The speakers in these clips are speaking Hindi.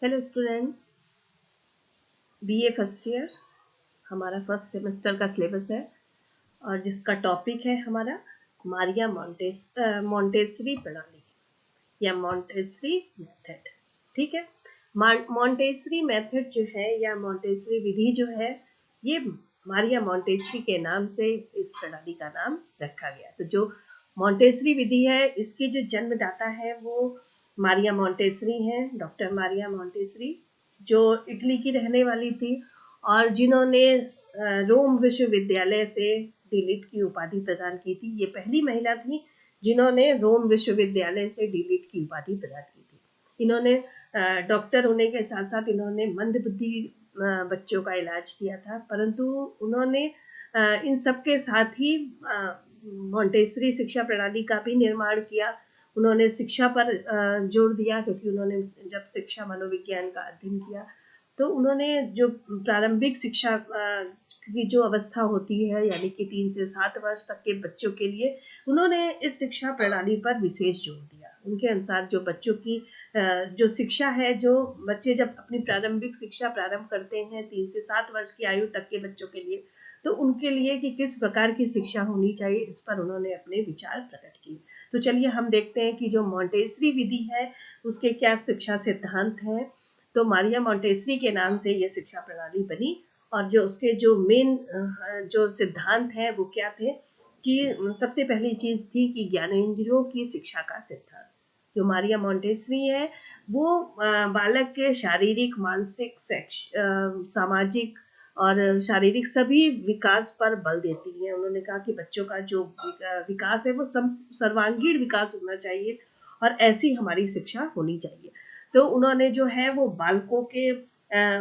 Hello student, BA first year हमारा फर्स्ट सेमेस्टर का सिलेबस है और जिसका टॉपिक है हमारा मारिया मॉन्टेसरी प्रणाली या मॉन्टेसरी मेथड। ठीक है, मॉन्टेसरी मेथड जो है या मॉन्टेसरी विधि जो है ये मारिया मॉन्टेसरी के नाम से इस प्रणाली का नाम रखा गया। तो जो मॉन्टेसरी विधि है इसकी जो जन्मदाता है वो मारिया मॉन्टेसरी हैं, डॉक्टर मारिया मॉन्टेसरी, जो इटली की रहने वाली थी और जिन्होंने रोम विश्वविद्यालय से डीलिट की उपाधि प्रदान की थी। ये पहली महिला थी जिन्होंने रोम विश्वविद्यालय से डीलिट की उपाधि प्रदान की थी। इन्होंने डॉक्टर होने के साथ साथ इन्होंने मंदबुद्धि बच्चों का इलाज किया था, परंतु उन्होंने इन सब के साथ ही मॉन्टेसरी शिक्षा प्रणाली का भी निर्माण किया। उन्होंने शिक्षा पर जोर दिया क्योंकि उन्होंने जब शिक्षा मनोविज्ञान का अध्ययन किया तो उन्होंने जो प्रारंभिक शिक्षा की जो अवस्था होती है यानी कि 3 से 7 वर्ष तक के बच्चों के लिए उन्होंने इस शिक्षा प्रणाली पर विशेष जोर दिया। उनके अनुसार जो बच्चों की जो शिक्षा है, जो बच्चे जब अपनी प्रारंभिक शिक्षा प्रारंभ करते हैं 3 से 7 वर्ष की आयु तक के बच्चों के लिए, तो उनके लिए कि किस प्रकार की शिक्षा होनी चाहिए इस पर उन्होंने अपने विचार प्रकट किए। तो चलिए हम देखते हैं कि जो मॉन्टेसरी विधि है उसके क्या शिक्षा सिद्धांत हैं। तो मारिया मॉन्टेसरी के नाम से ये शिक्षा प्रणाली बनी और जो उसके जो मेन जो सिद्धांत हैं वो क्या थे कि सबसे पहली चीज थी कि ज्ञानेंद्रियों की शिक्षा का सिद्धांत। जो मारिया मॉन्टेसरी है वो बालक के शारीरिक, मानसिक, सामाजिक और शारीरिक सभी विकास पर बल देती है। उन्होंने कहा कि बच्चों का जो विकास है वो सर्वांगीण विकास होना चाहिए और ऐसी हमारी शिक्षा होनी चाहिए। तो उन्होंने जो है वो बालकों के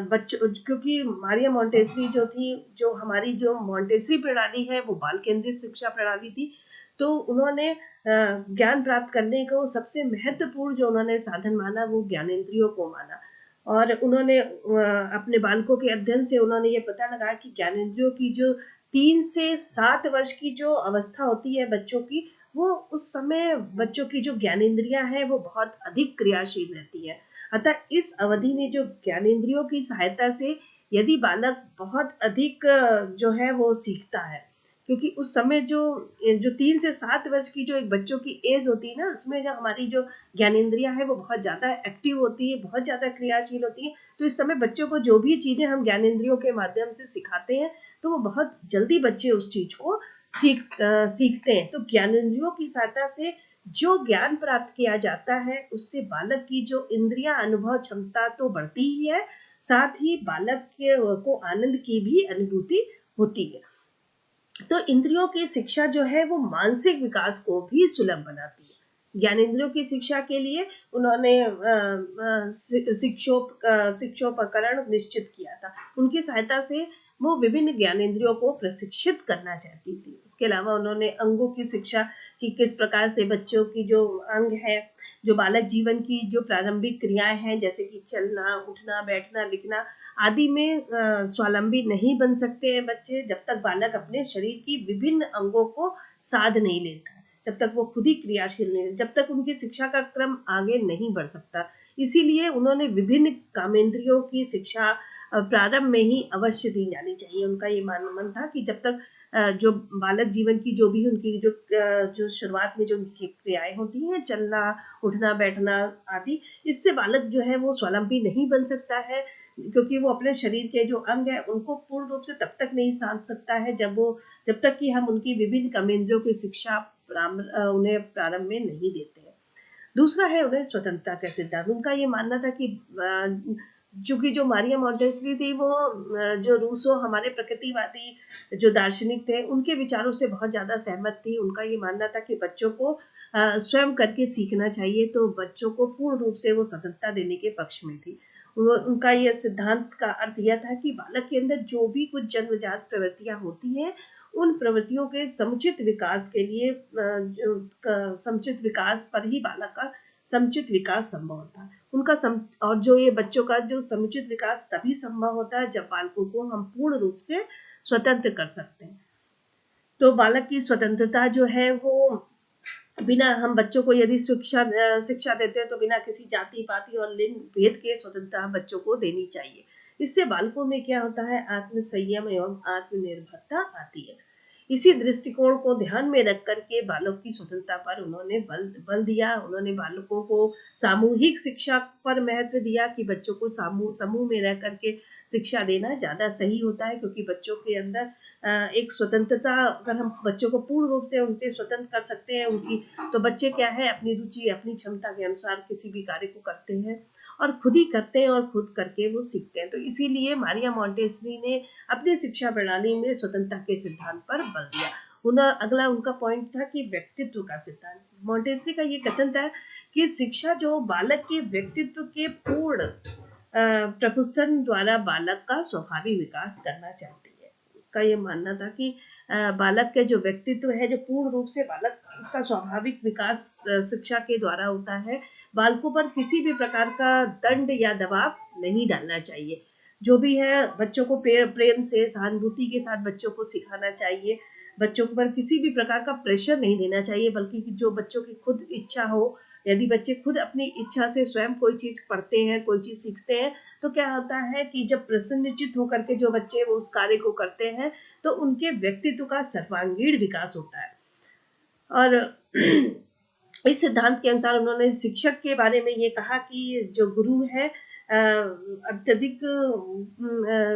बच्चों, क्योंकि मारिया मॉन्टेसरी जो थी, जो हमारी जो मॉन्टेसरी प्रणाली है वो बाल केंद्रित शिक्षा प्रणाली थी, तो उन्होंने ज्ञान प्राप्त करने को सबसे महत्वपूर्ण जो उन्होंने साधन माना वो ज्ञानेंद्रियों को माना। और उन्होंने अपने बालकों के अध्ययन से उन्होंने ये पता लगा कि ज्ञानेंद्रियों की जो 3 से 7 वर्ष की जो अवस्था होती है बच्चों की, वो उस समय बच्चों की जो ज्ञानेंद्रियां हैं वो बहुत अधिक क्रियाशील रहती है। अतः इस अवधि में जो ज्ञानेंद्रियों की सहायता से यदि बालक बहुत अधिक जो है वो सीखता है, क्योंकि उस समय जो जो 3 से 7 वर्ष की जो एक बच्चों की एज होती है ना, उसमें जो हमारी जो ज्ञानेंद्रियां है वो बहुत ज़्यादा एक्टिव होती है, बहुत ज़्यादा क्रियाशील होती है। तो इस समय बच्चों को जो भी चीज़ें हम ज्ञानेंद्रियों के माध्यम से सिखाते हैं तो वो बहुत जल्दी बच्चे उस चीज़ को सीखते हैं। तो ज्ञानेंद्रियों की सहायता से जो ज्ञान प्राप्त किया जाता है उससे बालक की जो इंद्रिया अनुभव क्षमता तो बढ़ती ही है, साथ ही बालक को आनंद की भी अनुभूति होती है। तो इंद्रियों की शिक्षा जो है वो मानसिक विकास को भी सुलभ बनाती है। ज्ञानेंद्रियों की शिक्षा के लिए उन्होंने शिक्षोपकरण निश्चित किया था। उनकी सहायता से वो विभिन्न ज्ञानेंद्रियों को प्रशिक्षित करना चाहती थी। उसके अलावा उन्होंने अंगों की शिक्षा कि किस प्रकार से बच्चों की जो अंग है, जो बालक जीवन की जो प्रारंभिक क्रियाएं हैं जैसे कि चलना, उठना, बैठना, लिखना आदि में स्वावलंबी नहीं बन सकते हैं बच्चे जब तक बालक अपने शरीर की विभिन्न अंगों को साध नहीं लेता, जब तक वो खुद ही क्रियाशील नहीं, जब तक उनकी शिक्षा का क्रम आगे नहीं बढ़ सकता। इसीलिए उन्होंने विभिन्न कामेंद्रियों की शिक्षा प्रारंभ में ही अवश्य दी जानी चाहिए। उनका ये मन था कि जब तक जो बालक जीवन की जो भी उनकी जो शुरुआत में जो उनकी क्रियाएं होती हैं, चलना, उठना, बैठना आदि, इससे बालक जो है वो स्वावलंबी नहीं बन सकता है, क्योंकि वो अपने शरीर के जो अंग है उनको पूर्ण रूप से तब तक नहीं साध सकता है जब तक कि हम उनकी विभिन्न कर्मेंद्रियों की शिक्षा उन्हें प्रारंभ में नहीं देते हैं। दूसरा है उन्हें स्वतंत्रता का सिद्धांत। उनका ये मानना था कि चूंकि जो मारिया मॉन्टेसरी थी वो जो रूसो हमारे प्रकृतिवादी जो दार्शनिक थे उनके विचारों से बहुत ज़्यादा सहमत थी। उनका ये मानना था कि बच्चों को स्वयं करके सीखना चाहिए, तो बच्चों को पूर्ण रूप से वो स्वतंत्रता देने के पक्ष में थी। उनका यह सिद्धांत का अर्थ यह था कि बालक के अंदर जो भी कुछ जन्मजात प्रवृत्तियां होती हैं उन प्रवृत्तियों के समुचित विकास के लिए समुचित विकास पर ही बालक का समुचित विकास संभव होता है। उनका और जो ये बच्चों का जो समुचित विकास तभी संभव होता है जब बालकों को हम पूर्ण रूप से स्वतंत्र कर सकते हैं। तो बालक की स्वतंत्रता जो है वो बिना हम बच्चों को यदि शिक्षा देते हैं तो बिना किसी जाति पाति और लिंग भेद के स्वतंत्रता बच्चों को देनी चाहिए। इससे बालकों में क्या होता है, आत्म संयम एवं आत्मनिर्भरता आती है। इसी दृष्टिकोण को ध्यान में रख करके बालक की स्वतंत्रता पर उन्होंने बल दिया। उन्होंने बालकों को सामूहिक शिक्षा पर महत्व दिया कि बच्चों को समूह में रह करके शिक्षा देना ज़्यादा सही होता है, क्योंकि बच्चों के अंदर एक स्वतंत्रता, अगर हम बच्चों को पूर्ण रूप से उनके स्वतंत्र कर सकते हैं उनकी, तो बच्चे क्या है अपनी रुचि अपनी क्षमता के अनुसार किसी भी कार्य को करते हैं और खुद ही करते हैं और खुद करके वो सीखते हैं। तो इसीलिए मारिया मोंटेसरी ने अपनी शिक्षा प्रणाली में स्वतंत्रता के सिद्धांत पर बल दिया। अगला उनका पॉइंट था कि व्यक्तित्व का सिद्धांत। मोंटेसरी का ये कथन था कि शिक्षा जो बालक के व्यक्तित्व के पूर्ण प्रपुष्टन द्वारा बालक का स्वाभाविक विकास करना चाहती है। उसका ये मानना था कि बालक के जो व्यक्तित्व है, जो पूर्ण रूप से बालक उसका स्वाभाविक विकास शिक्षा के द्वारा होता है। बालकों पर किसी भी प्रकार का दंड या दबाव नहीं डालना चाहिए। जो भी है बच्चों को प्रेम से सहानुभूति के साथ बच्चों को सिखाना चाहिए। बच्चों पर किसी भी प्रकार का प्रेशर नहीं देना चाहिए, बल्कि जो बच्चों की खुद इच्छा हो। यदि बच्चे खुद अपनी इच्छा से स्वयं कोई चीज पढ़ते हैं, कोई चीज सीखते हैं, तो क्या होता है कि जब प्रसन्नचित्त होकर के जो बच्चे वो उस कार्य को करते हैं तो उनके व्यक्तित्व का सर्वांगीण विकास होता है। और इस सिद्धांत के अनुसार उन्होंने शिक्षक के बारे में ये कहा कि जो गुरु है अत्यधिक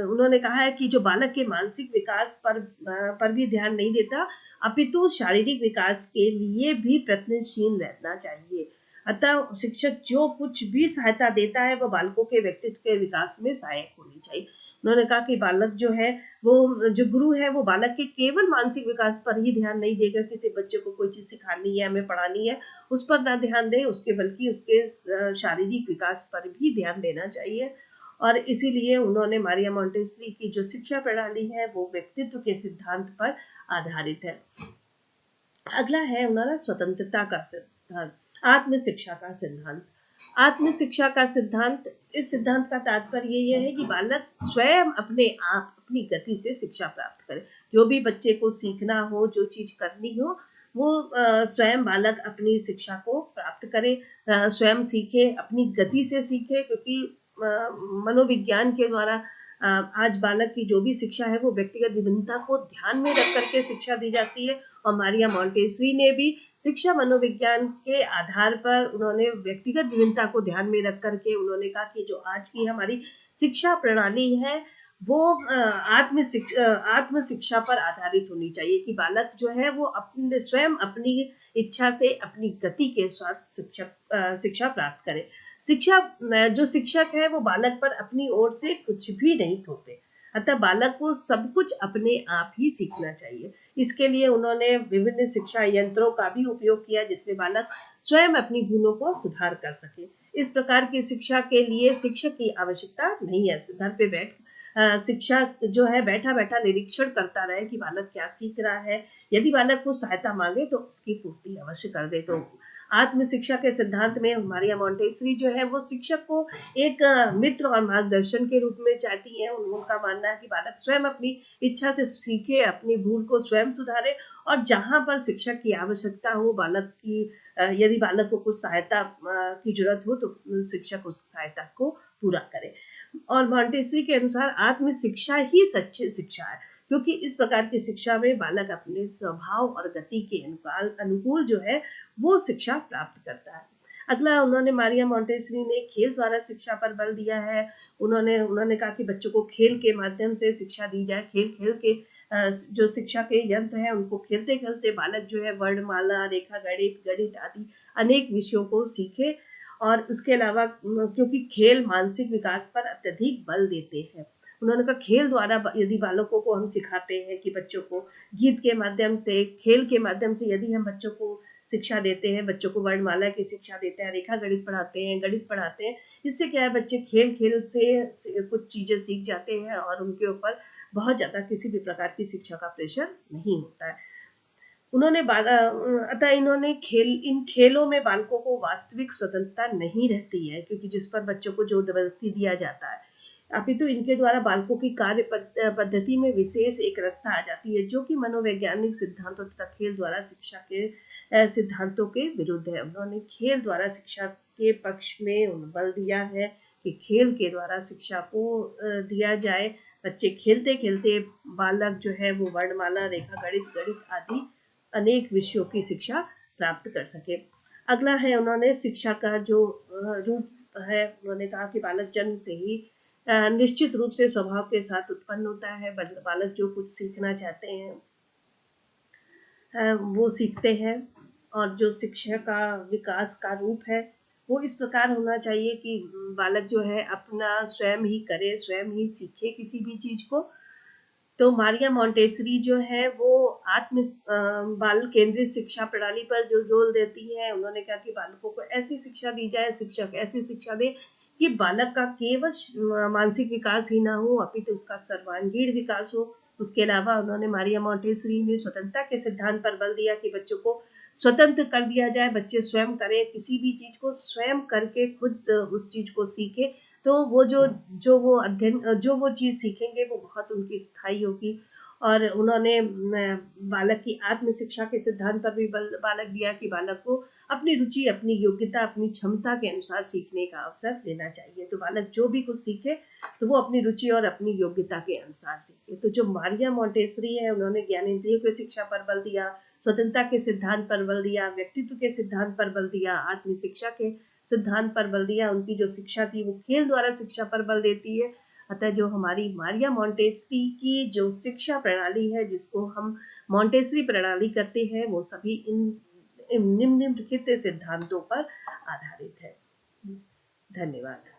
उन्होंने कहा है कि जो बालक के मानसिक विकास पर भी ध्यान नहीं देता, अपितु शारीरिक विकास के लिए भी प्रयत्नशील रहना चाहिए। अतः शिक्षक जो कुछ भी सहायता देता है वह बालकों के व्यक्तित्व के विकास में सहायक होनी चाहिए। उन्होंने कहा कि बालक जो है वो जो गुरु है वो बालक के केवल मानसिक विकास पर ही ध्यान नहीं देगा, किसी बच्चे को कोई चीज सिखानी है, हमें पढ़ानी है, उस पर ना ध्यान दे उसके, बल्कि उसके शारीरिक विकास पर भी ध्यान देना चाहिए। और इसीलिए उन्होंने मारिया मोंटेसरी की जो शिक्षा प्रणाली है वो व्यक्तित्व के सिद्धांत पर आधारित है। अगला है हमारा स्वतंत्रता का सिद्धांत, आत्म शिक्षा का सिद्धांत। आत्म शिक्षा का सिद्धांत, इस सिद्धांत का तात्पर्य ये है कि बालक स्वयं अपने आप अपनी गति से शिक्षा प्राप्त करे। जो भी बच्चे को सीखना हो, जो चीज करनी हो, वो स्वयं बालक अपनी शिक्षा को प्राप्त करे, स्वयं सीखे, अपनी गति से सीखे। क्योंकि मनोविज्ञान के द्वारा आज बालक की जो भी शिक्षा है वो व्यक्तिगत विभिन्नता को ध्यान में रख करके शिक्षा दी जाती है। और मारिया मोंटेसरी ने भी शिक्षा मनोविज्ञान के आधार पर उन्होंने व्यक्तिगत विभिन्नता को ध्यान में रख करके उन्होंने कहा कि जो आज की हमारी शिक्षा प्रणाली है वो आत्म शिक्षा पर आधारित होनी चाहिए, कि बालक जो है वो अपने स्वयं अपनी इच्छा से अपनी गति के साथ शिक्षा प्राप्त करे। जो शिक्षक है वो बालक पर अपनी ओर से कुछ भी नहीं थोपे। अतः बालक को सब कुछ अपने आप ही सीखना चाहिए। इसके लिए उन्होंने विभिन्न शिक्षा यंत्रों का भी उपयोग किया जिसमें बालक स्वयं अपनी भूलों को सुधार कर सके। इस प्रकार की शिक्षा के लिए शिक्षक की आवश्यकता नहीं है। घर पे बैठ शिक्षक जो है बैठा बैठा निरीक्षण करता रहे कि बालक क्या सीख रहा है। यदि बालक को सहायता मांगे तो उसकी पूर्ति अवश्य कर दे। तो आत्म शिक्षा के सिद्धांत में मारिया मोंटेसरी जो है वो शिक्षक को एक मित्र और मार्गदर्शन के रूप में चाहती है। उनका मानना है कि बालक स्वयं अपनी इच्छा से सीखे, अपनी भूल को स्वयं सुधारे, और जहाँ पर शिक्षक की आवश्यकता हो, बालक की यदि बालक को कुछ सहायता की जरूरत हो तो शिक्षक उस सहायता को पूरा करे। और मोंटेसरी के अनुसार आत्म शिक्षा ही सच्ची शिक्षा है, क्योंकि इस प्रकार की शिक्षा में बालक अपने स्वभाव और गति के अनुकूल जो है वो शिक्षा प्राप्त करता है। अगला उन्होंने मारिया मोंटेसरी ने खेल द्वारा शिक्षा पर बल दिया है। उन्होंने कहा कि बच्चों को खेल के माध्यम से शिक्षा दी जाए। खेल खेल के जो शिक्षा के यंत्र हैं उनको खेलते खेलते बालक जो है वर्णमाला, रेखा गणित आदि अनेक विषयों को सीखे। और उसके अलावा क्योंकि खेल मानसिक विकास पर अत्यधिक बल देते हैं, उन्होंने कहा खेल द्वारा यदि बालकों को हम सिखाते हैं कि बच्चों को गीत के माध्यम से, खेल के माध्यम से यदि हम बच्चों को शिक्षा देते हैं, बच्चों को वर्णमाला की शिक्षा देते हैं, रेखा गणित पढ़ाते हैं, इससे क्या है बच्चे खेल खेल से कुछ चीजें सीख जाते हैं और उनके ऊपर बहुत ज्यादा किसी भी प्रकार की शिक्षा का प्रेशर नहीं होता है। अतः इन खेलों में बालकों को वास्तविक स्वतंत्रता नहीं रहती है, क्योंकि जिस पर बच्चों को जो जबरदस्ती दिया जाता है, अपितु इनके द्वारा बालकों की कार्य पद्धति में विशेष एक रसता आ जाती है, जो कि मनोवैज्ञानिक सिद्धांतों तथा खेल द्वारा शिक्षा के सिद्धांतों के विरुद्ध है। उन्होंने खेल द्वारा शिक्षा के पक्ष में बल दिया है कि खेल के द्वारा शिक्षा को दिया जाए। बच्चे खेलते खेलते बालक जो है वो वर्णमाला, रेखा गणित आदि अनेक विषयों की शिक्षा प्राप्त कर सके। अगला है उन्होंने शिक्षा का जो रूप है, उन्होंने कहा कि बालक जन्म से ही निश्चित रूप से स्वभाव के साथ उत्पन्न होता है। बालक जो कुछ सीखना चाहते हैं वो सीखते हैं, और जो शिक्षा का विकास का रूप है वो इस प्रकार होना चाहिए कि बालक जो है अपना स्वयं ही करे, स्वयं ही सीखे किसी भी चीज को। तो मारिया मोंटेसरी जो है वो आत्म बाल केंद्रित शिक्षा प्रणाली पर जो जोर देती है। उन्होंने कहा कि बालकों को ऐसी शिक्षा दी जाए, शिक्षक ऐसी शिक्षा दे कि बालक का केवल मानसिक विकास ही ना हो अपितु उसका सर्वांगीण विकास हो। उसके अलावा उन्होंने मारिया मोंटेसरी ने स्वतंत्रता के सिद्धांत पर बल दिया कि बच्चों को स्वतंत्र कर दिया जाए, बच्चे स्वयं करें, किसी भी चीज को स्वयं करके खुद उस चीज को सीखे। तो वो जो वो अध्ययन जो वो चीज सीखेंगे वो बहुत उनकी स्थायी होगी। और उन्होंने बालक की आत्म शिक्षा के सिद्धांत पर भी बालक दिया कि बालक को अपनी रुचि, अपनी योग्यता, अपनी क्षमता के अनुसार सीखने का अवसर देना चाहिए। तो बालक जो भी कुछ सीखे तो वो अपनी रुचि और अपनी योग्यता के अनुसार सीखे। तो जो मारिया मोंटेसरी है उन्होंने ज्ञानेंद्रियों की शिक्षा पर बल दिया, स्वतंत्रता के सिद्धांत पर बल दिया, व्यक्तित्व के सिद्धांत पर बल दिया, आत्म शिक्षा के सिद्धांत पर बल दिया। उनकी जो शिक्षा थी वो खेल द्वारा शिक्षा पर बल देती है। अतः जो हमारी मारिया मोंटेसरी की जो शिक्षा प्रणाली है, जिसको हम मोंटेसरी प्रणाली करते हैं, वो सभी इन निम्नलिखित सिद्धांतों पर आधारित है। धन्यवाद।